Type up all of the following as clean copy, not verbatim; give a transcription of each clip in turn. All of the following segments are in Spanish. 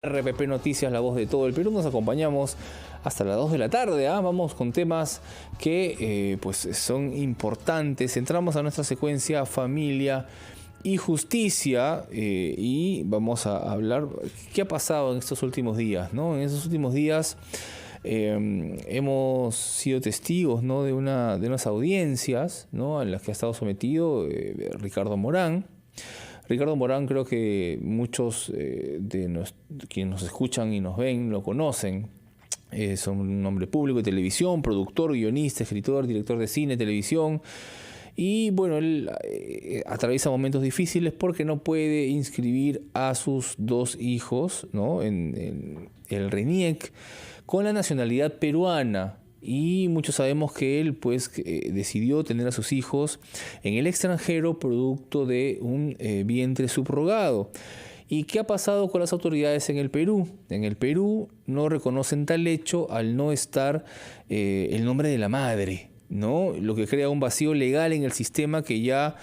RPP Noticias, la voz de todo el Perú. Nos acompañamos hasta las 2 de la tarde. Vamos con temas que pues son importantes. Entramos a nuestra secuencia familia y justicia y vamos a hablar qué ha pasado en estos últimos días, ¿no? En estos últimos días hemos sido testigos, ¿no?, de unas audiencias, ¿no?, a las que ha estado sometido Ricardo Morán. Ricardo Morán, creo que muchos quienes nos escuchan y nos ven lo conocen. Es un hombre público de televisión, productor, guionista, escritor, director de cine, televisión. Y bueno, él atraviesa momentos difíciles porque no puede inscribir a sus dos hijos, ¿no?, en el RENIEC con la nacionalidad peruana. Y muchos sabemos que él pues decidió tener a sus hijos en el extranjero producto de un vientre subrogado. ¿Y qué ha pasado con las autoridades en el Perú? En el Perú no reconocen tal hecho al no estar el nombre de la madre, ¿no? Lo que crea un vacío legal en el sistema que ya...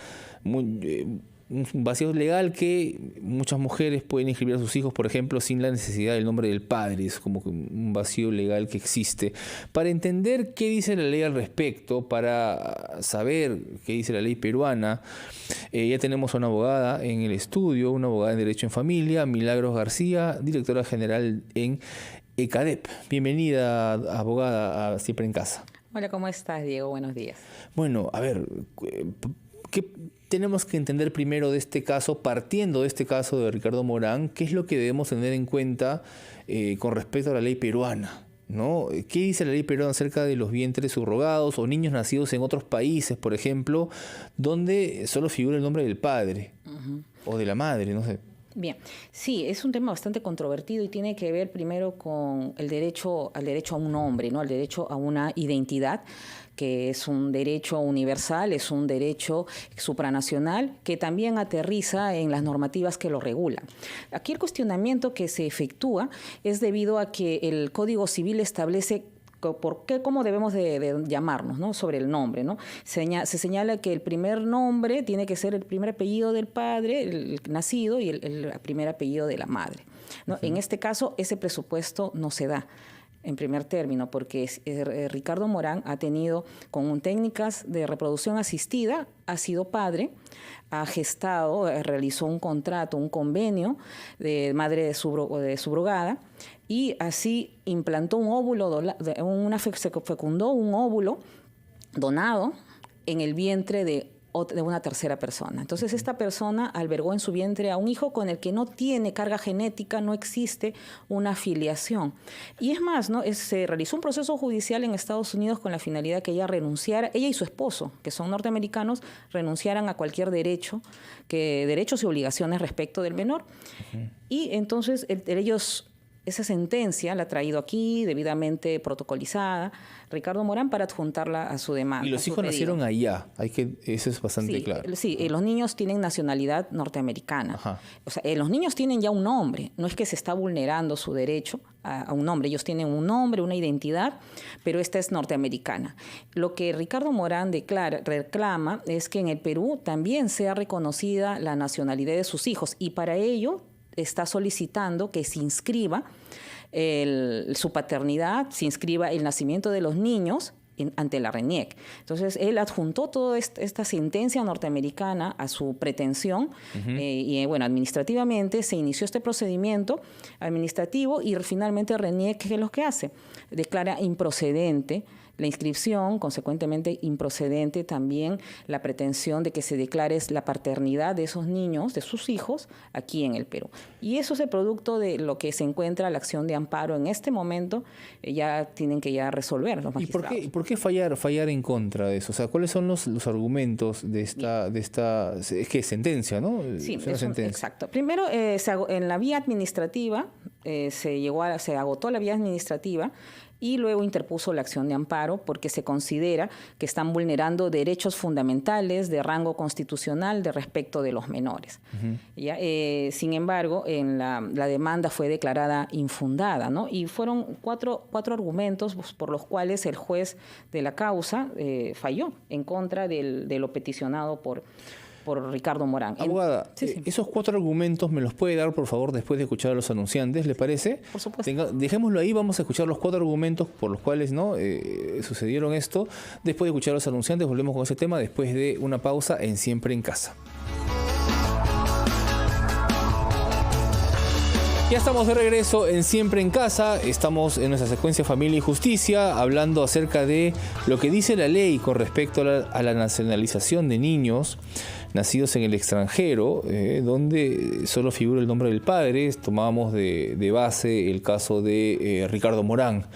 un vacío legal que muchas mujeres pueden inscribir a sus hijos, por ejemplo, sin la necesidad del nombre del padre. Es como un vacío legal que existe. Para entender qué dice la ley al respecto, para saber qué dice la ley peruana, ya tenemos a una abogada en el estudio, una abogada en Derecho en Familia, Milagros García, directora general en ECADEP. Bienvenida, abogada, a Siempre en Casa. Hola, ¿cómo estás, Diego? Buenos días. Bueno, a ver, ¿qué tenemos que entender primero de este caso, partiendo de este caso de Ricardo Morán? ¿Qué es lo que debemos tener en cuenta con respecto a la ley peruana, ¿no? ¿Qué dice la ley peruana acerca de los vientres subrogados o niños nacidos en otros países, por ejemplo, donde solo figura el nombre del padre o de la madre, no sé? Bien, sí, es un tema bastante controvertido y tiene que ver primero con el derecho a un nombre, ¿no? Al derecho a una identidad, que es un derecho universal, es un derecho supranacional que también aterriza en las normativas que lo regulan. Aquí el cuestionamiento que se efectúa es debido a que el Código Civil establece cómo debemos de llamarnos, ¿no?, sobre el nombre, ¿no? Se señala que el primer nombre tiene que ser el primer apellido del padre, el nacido, y el primer apellido de la madre, ¿no? En este caso, ese presupuesto no se da en primer término, porque Ricardo Morán ha tenido con técnicas de reproducción asistida, ha sido padre, ha gestado, realizó un contrato, un convenio de madre subrogada, y así implantó un óvulo, se fecundó un óvulo donado en el vientre de una tercera persona. Entonces, esta persona albergó en su vientre a un hijo con el que no tiene carga genética, no existe una filiación. Y es más, ¿no?, se realizó un proceso judicial en Estados Unidos con la finalidad que ella renunciara, ella y su esposo, que son norteamericanos, renunciaran a cualquier derechos y obligaciones respecto del menor. Y entonces ellos... Esa sentencia la ha traído aquí, debidamente protocolizada, Ricardo Morán, para adjuntarla a su demanda. Y los hijos nacieron allá, eso es bastante claro. Sí, los niños tienen nacionalidad norteamericana. Ajá. O sea, los niños tienen ya un nombre, no es que se está vulnerando su derecho a un nombre, ellos tienen un nombre, una identidad, pero esta es norteamericana. Lo que Ricardo Morán reclama es que en el Perú también sea reconocida la nacionalidad de sus hijos, y para ello está solicitando que se inscriba su paternidad, se inscriba el nacimiento de los niños ante la RENIEC. Entonces, él adjuntó toda esta sentencia norteamericana a su pretensión y, bueno, administrativamente se inició este procedimiento administrativo y finalmente RENIEC, ¿qué es lo que hace? Declara improcedente la inscripción, consecuentemente improcedente también la pretensión de que se declare la paternidad de esos niños, de sus hijos, aquí en el Perú. Y eso es el producto de lo que se encuentra la acción de amparo en este momento, ya tienen que resolver los magistrados. ¿Y por qué fallar en contra de eso? O sea, ¿cuáles son los argumentos de esta es que es sentencia, ¿no? Sí, es una sentencia. Exacto. Primero, en la vía administrativa, se agotó la vía administrativa, y luego interpuso la acción de amparo porque se considera que están vulnerando derechos fundamentales de rango constitucional de respecto de los menores. ¿Ya? Sin embargo, la demanda fue declarada infundada, ¿no? Y fueron cuatro argumentos por los cuales el juez de la causa falló en contra de lo peticionado por Ricardo Morán. Abogada, sí. Esos 4 argumentos me los puede dar, por favor, después de escuchar a los anunciantes, ¿le parece? Por supuesto. Dejémoslo ahí, vamos a escuchar los 4 argumentos por los cuales sucedieron esto. Después de escuchar a los anunciantes, volvemos con ese tema después de una pausa en Siempre en Casa. Ya estamos de regreso en Siempre en Casa, estamos en nuestra secuencia Familia y Justicia, hablando acerca de lo que dice la ley con respecto a la nacionalización de niños nacidos en el extranjero, donde solo figura el nombre del padre. Tomábamos de base el caso de Ricardo Morán,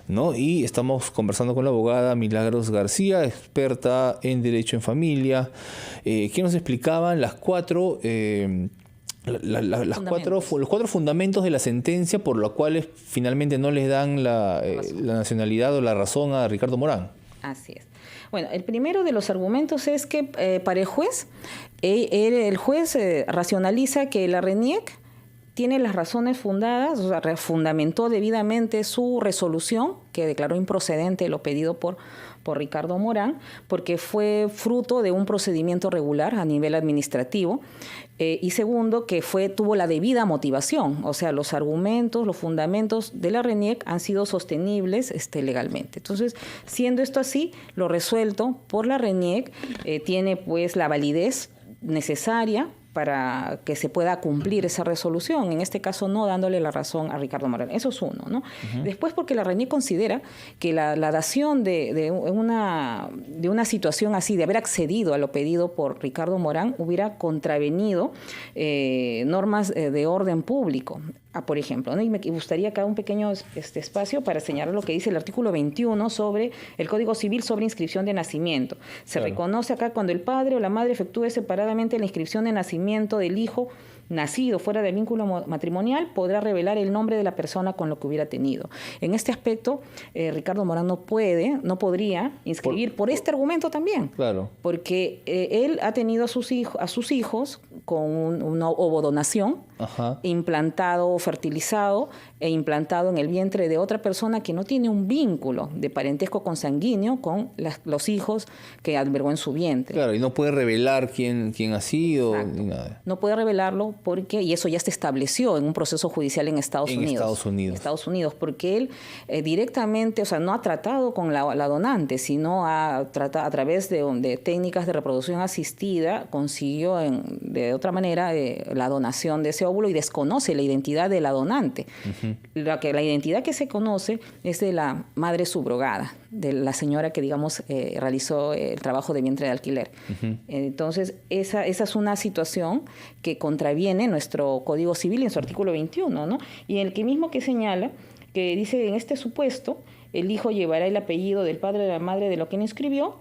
¿no? Y estamos conversando con la abogada Milagros García, experta en Derecho en Familia, que nos explicaban los 4 fundamentos de la sentencia por los cuales finalmente no les dan la nacionalidad o la razón a Ricardo Morán. Así es. Bueno, el primero de los argumentos es que para el juez, el juez racionaliza que la RENIEC tiene las razones fundadas, o sea, fundamentó debidamente su resolución, que declaró improcedente lo pedido por Ricardo Morán, porque fue fruto de un procedimiento regular a nivel administrativo, y segundo, que tuvo la debida motivación, o sea, los argumentos, los fundamentos de la RENIEC han sido sostenibles legalmente. Entonces, siendo esto así, lo resuelto por la RENIEC tiene pues la validez necesaria para que se pueda cumplir esa resolución, en este caso no dándole la razón a Ricardo Morán. Eso es uno, ¿no? Después, porque la RENIEC considera que la dación de una situación así, de haber accedido a lo pedido por Ricardo Morán, hubiera contravenido normas de orden público. Por ejemplo, ¿no? Y me gustaría acá un pequeño espacio para señalar lo que dice el artículo 21 sobre el Código Civil sobre inscripción de nacimiento. Se reconoce acá cuando el padre o la madre efectúe separadamente la inscripción de nacimiento del hijo nacido fuera del vínculo matrimonial, podrá revelar el nombre de la persona con lo que hubiera tenido. En este aspecto, Ricardo Morán no podría inscribir por este argumento también. Claro. Porque él ha tenido a sus hijos con una ovodonación, implantado, fertilizado e implantado en el vientre de otra persona que no tiene un vínculo de parentesco consanguíneo con los hijos que albergó en su vientre. Claro, y no puede revelar quién ha sido. Exacto. Ni nada. No puede revelarlo y eso ya se estableció en un proceso judicial en Estados Unidos, porque él directamente, o sea, no ha tratado con la donante, sino a través de técnicas de reproducción asistida, consiguió de otra manera la donación de ese óvulo y desconoce la identidad de la donante. La identidad que se conoce es de la madre subrogada, de la señora que, digamos, realizó el trabajo de vientre de alquiler. Entonces, esa es una situación que contraviene nuestro Código Civil en su artículo 21, ¿no? Y en el que mismo que señala, que dice, en este supuesto, el hijo llevará el apellido del padre o de la madre de lo que no inscribió,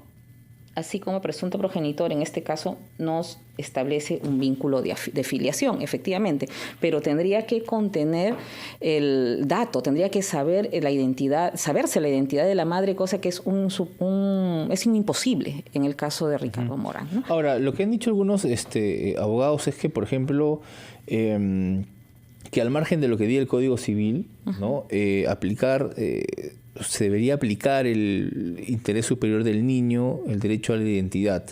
así como presunto progenitor, en este caso, nos establece un vínculo de filiación, efectivamente, pero tendría que contener el dato, tendría que saberse la identidad de la madre, cosa que es imposible en el caso de Ricardo Morán, ¿no? Ahora, lo que han dicho algunos abogados es que, por ejemplo, que al margen de lo que diga el Código Civil, ¿no? Se debería aplicar el interés superior del niño, el derecho a la identidad.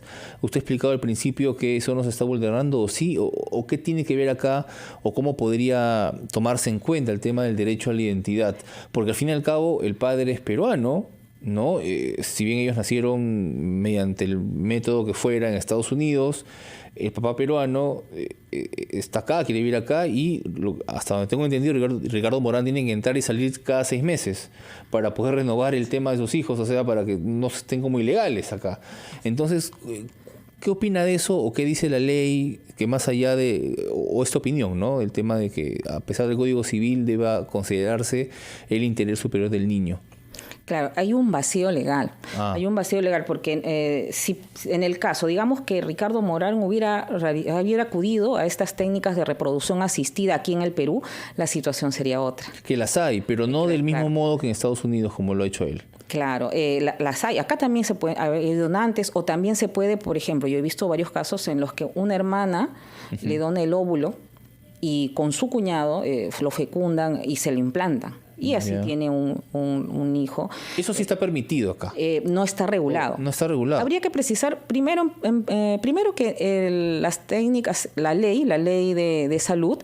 Usted ha explicado al principio que eso no se está vulnerando, o sí, o qué tiene que ver acá, o cómo podría tomarse en cuenta el tema del derecho a la identidad. Porque al fin y al cabo el padre es peruano, ¿no? Si bien ellos nacieron mediante el método que fuera en Estados Unidos, el papá peruano está acá, quiere vivir acá, y hasta donde tengo entendido, Ricardo Morán tiene que entrar y salir cada 6 meses para poder renovar el tema de sus hijos, o sea, para que no estén como ilegales acá. Entonces, ¿qué opina de eso, o qué dice la ley, que más allá o esta opinión, ¿no? El tema de que, a pesar del Código Civil, deba considerarse el interés superior del niño? Claro, hay un vacío legal. Hay un vacío legal porque si en el caso, digamos que Ricardo Morán hubiera acudido a estas técnicas de reproducción asistida aquí en el Perú, la situación sería otra. Que las hay, pero no del mismo modo que en Estados Unidos, como lo ha hecho él. Claro, las hay. Acá también se puede haber donantes, o también se puede, por ejemplo, yo he visto varios casos en los que una hermana le dona el óvulo y con su cuñado lo fecundan y se lo implantan. y así Ya. tiene un hijo. Eso sí está permitido acá. No está regulado. No está regulado. Habría que precisar primero que las técnicas, la ley de salud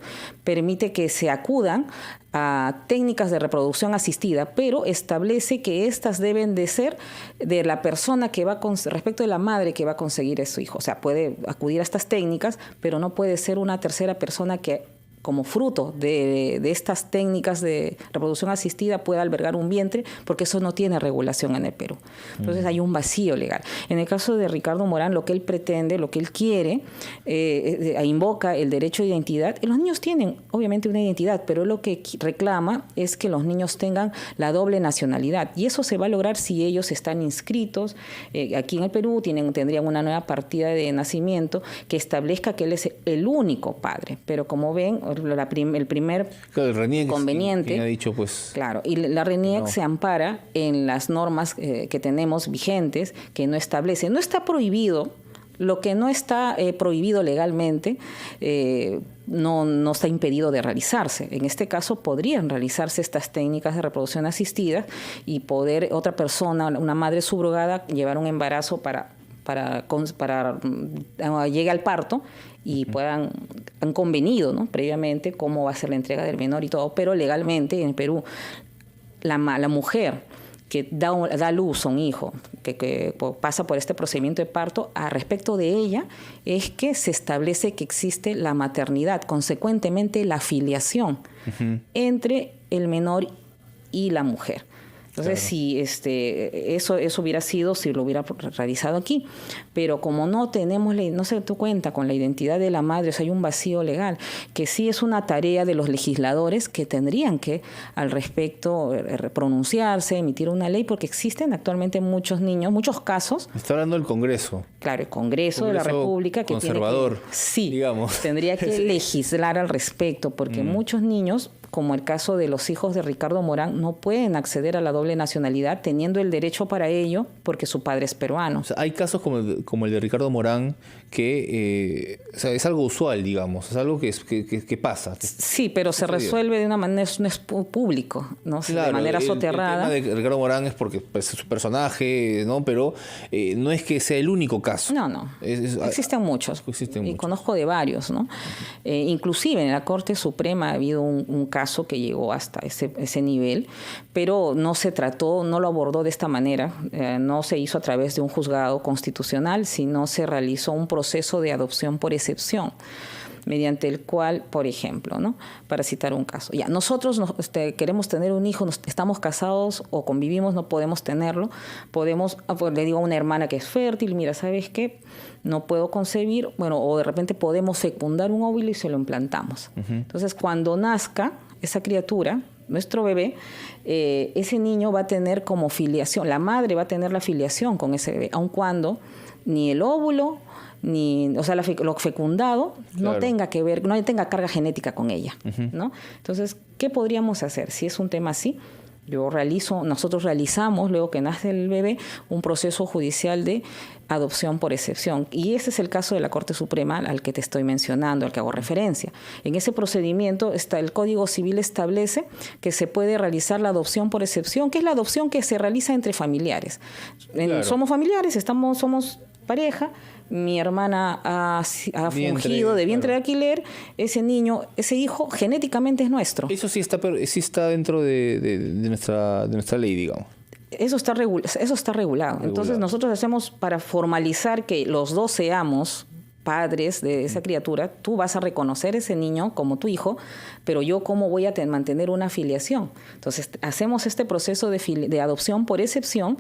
permite que se acudan a técnicas de reproducción asistida, pero establece que estas deben de ser de la persona que va respecto de la madre que va a conseguir a su hijo. O sea, puede acudir a estas técnicas, pero no puede ser una tercera persona que como fruto de estas técnicas de reproducción asistida pueda albergar un vientre, porque eso no tiene regulación en el Perú. Entonces hay un vacío legal. En el caso de Ricardo Morán, lo que él pretende, lo que él quiere, invoca el derecho de identidad. Los niños tienen obviamente una identidad, pero lo que reclama es que los niños tengan la doble nacionalidad, y eso se va a lograr si ellos están inscritos aquí en el Perú, tendrían una nueva partida de nacimiento que establezca que él es el único padre. Pero como ven, el primer Claro, el RENIEC conveniente, quien ha dicho, pues, claro, y la RENIEC no. se ampara en las normas que tenemos vigentes, que no establece, no está prohibido. Lo que no está prohibido legalmente no está impedido de realizarse. En este caso podrían realizarse estas técnicas de reproducción asistida y poder otra persona, una madre subrogada, llevar un embarazo para llegue al parto y han convenido, ¿no?, previamente cómo va a ser la entrega del menor y todo, pero legalmente en Perú la mujer que da a luz a un hijo, que pasa por este procedimiento de parto, a respecto de ella es que se establece que existe la maternidad, consecuentemente la filiación entre el menor y la mujer. Entonces, Claro. si eso hubiera sido si lo hubiera realizado aquí, pero como no se cuenta con la identidad de la madre, o sea, hay un vacío legal, que sí es una tarea de los legisladores que tendrían que al respecto pronunciarse, emitir una ley, porque existen actualmente muchos niños, muchos casos. Está hablando del Congreso. Claro, el Congreso de la República que conservador, digamos, tendría que legislar al respecto, porque muchos niños, como el caso de los hijos de Ricardo Morán, no pueden acceder a la doble nacionalidad teniendo el derecho para ello porque su padre es peruano. O sea, hay casos como el de Ricardo Morán que o sea, es algo usual, digamos, es algo que pasa. Sí, pero se resuelve de una manera, no es público, ¿no? Claro, de manera soterrada. El tema de Ricardo Morán es porque pues, es su personaje, ¿no? Pero no es que sea el único caso. No. Existen muchos. Y conozco de varios, ¿no? Inclusive en la Corte Suprema ha habido un caso que llegó hasta ese nivel, pero no se trató, no lo abordó de esta manera, no se hizo a través de un juzgado constitucional, sino se realizó un proceso de adopción por excepción, mediante el cual, por ejemplo, ¿no?, para citar un caso, ya nosotros queremos tener un hijo, estamos casados o convivimos, no podemos tenerlo, le digo a una hermana que es fértil, mira, ¿sabes qué? No puedo concebir, bueno, o de repente podemos fecundar un óvulo y se lo implantamos. Entonces, cuando nazca esa criatura, nuestro bebé, ese niño va a tener como filiación, la madre va a tener la filiación con ese bebé, aun cuando ni el óvulo, o sea, lo fecundado, claro, no tenga que ver, no tenga carga genética con ella, ¿no? Entonces, ¿qué podríamos hacer? Si es un tema así, nosotros realizamos, luego que nace el bebé, un proceso judicial de adopción por excepción. Y ese es el caso de la Corte Suprema al que te estoy mencionando, al que hago referencia. En ese procedimiento el Código Civil establece que se puede realizar la adopción por excepción, que es la adopción que se realiza entre familiares. Claro. Somos familiares, somos pareja, mi hermana ha fungido de vientre, claro, de alquiler, ese niño, ese hijo genéticamente es nuestro. Eso sí está dentro de nuestra ley, digamos. Eso está regulado. Entonces nosotros hacemos, para formalizar que los dos seamos padres de esa criatura, tú vas a reconocer ese niño como tu hijo, pero yo cómo voy a mantener una filiación. Entonces hacemos este proceso de adopción por excepción,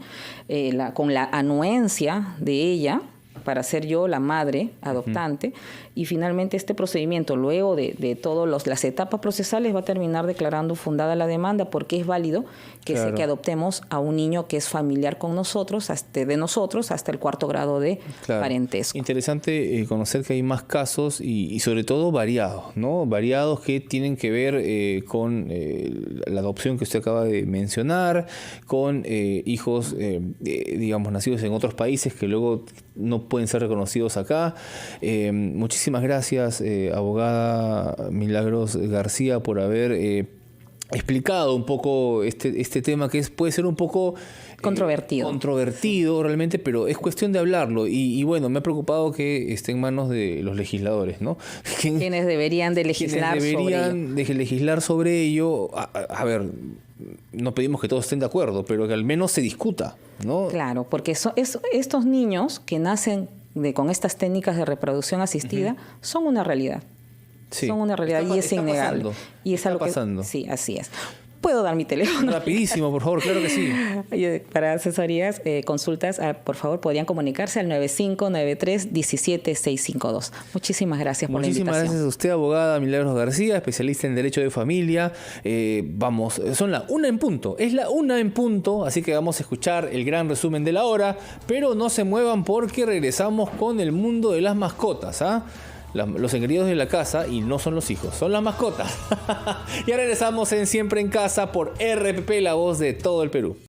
con la anuencia de ella, para ser yo la madre adoptante, y finalmente este procedimiento, luego de todas las etapas procesales, va a terminar declarando fundada la demanda, porque es válido que, claro, que adoptemos a un niño que es familiar con nosotros, hasta el 4º grado de, claro, parentesco. Interesante conocer que hay más casos y sobre todo variados, ¿no? Variados que tienen que ver con la adopción que usted acaba de mencionar, con hijos, digamos, nacidos en otros países que luego no pueden ser reconocidos acá. Muchísimas gracias, abogada Milagros García, por haber explicado un poco este tema que puede ser un poco controvertido realmente, pero es cuestión de hablarlo y bueno, me ha preocupado que esté en manos de los legisladores, ¿no? Quienes deberían de legislar sobre ello. A ver, no pedimos que todos estén de acuerdo, pero que al menos se discuta, ¿no? Claro, porque estos niños que nacen con estas técnicas de reproducción asistida son una realidad. Sí. Son una realidad y es innegable. Pasando. Y es algo pasando. Sí, así es. ¿Puedo dar mi teléfono? Rapidísimo, por favor, claro que sí. Para asesorías, consultas, por favor, podrían comunicarse al 9593-17652. Muchísimas gracias por la invitación. Muchísimas gracias a usted, abogada Milagros García, especialista en Derecho de Familia. Vamos, son la 1 en punto. Es la 1 en punto, así que vamos a escuchar el gran resumen de la hora, pero no se muevan porque regresamos con el mundo de las mascotas, ¿ah? Los engreídos de la casa, y no son los hijos, son las mascotas. Ya regresamos en Siempre en Casa por RPP, la voz de todo el Perú.